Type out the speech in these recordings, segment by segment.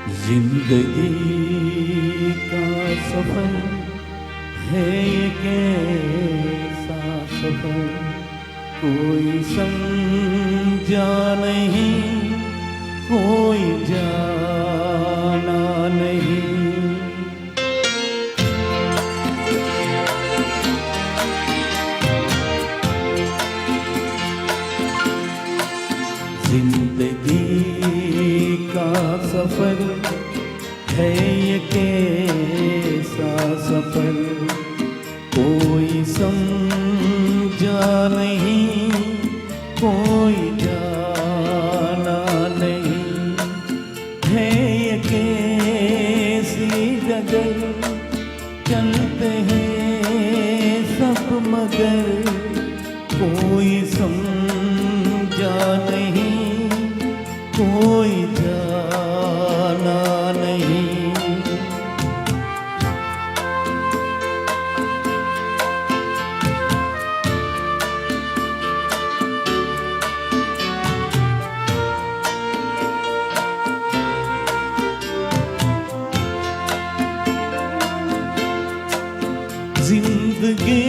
जिंदगी का सफर है ये कैसा सफर, कोई समझा नहीं, कोई जाना नहीं। जिंदगी का सफर है ये कैसा सफर, कोई समझा नहीं, कोई जाना नहीं। है ये कैसी डगर, चलते हैं सब मगर, कोई समझा नहीं, कोई जाना नहीं। जिंदगी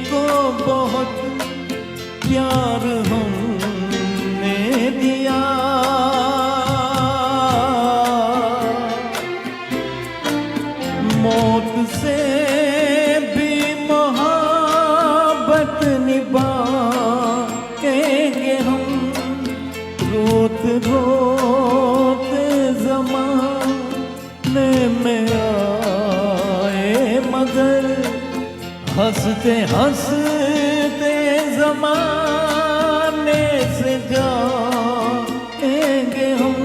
को बहुत प्यार हमने दिया, मौत से भी मोहब्बत निभाएंगे हम। रोत रोत ज़माने में आए मगर, हंसते हंसते ज़माने से जाएंगे हम।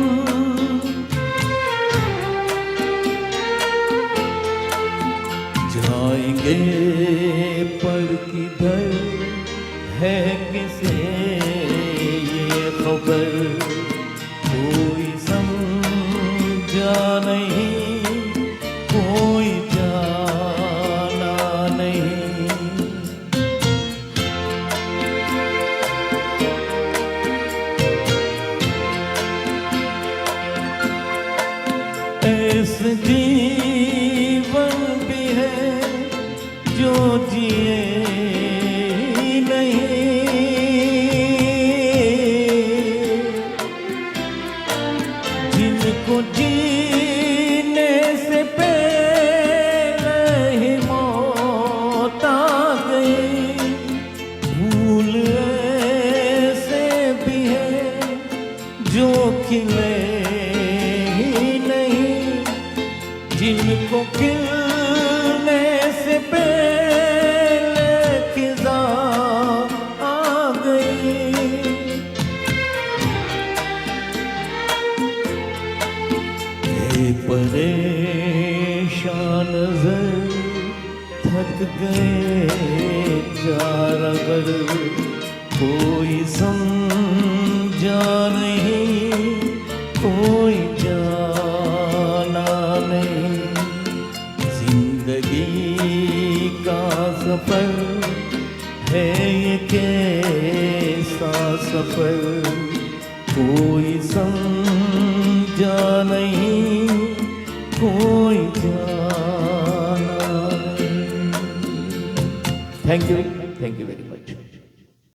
जाएंगे पर किधर है किसे ये खबर, कोई समझा नहीं, कोई जाना नहीं। ऐसे जीवन भी है जो जिए नहीं, जिनको जीने से पहले ही मौत आ गई। भूल ऐसे भी है जो खिले ही नहीं, जिनको खिलने से पहले खिज़ा आ गई। परेशान नज़र थक गए चार अगर, कोई समझा नहीं, कोई जाना नहीं। जिंदगी का सफर है ये कैसा सफर, कोई समझा नहीं, कोई जाना नहीं। Thank you very much.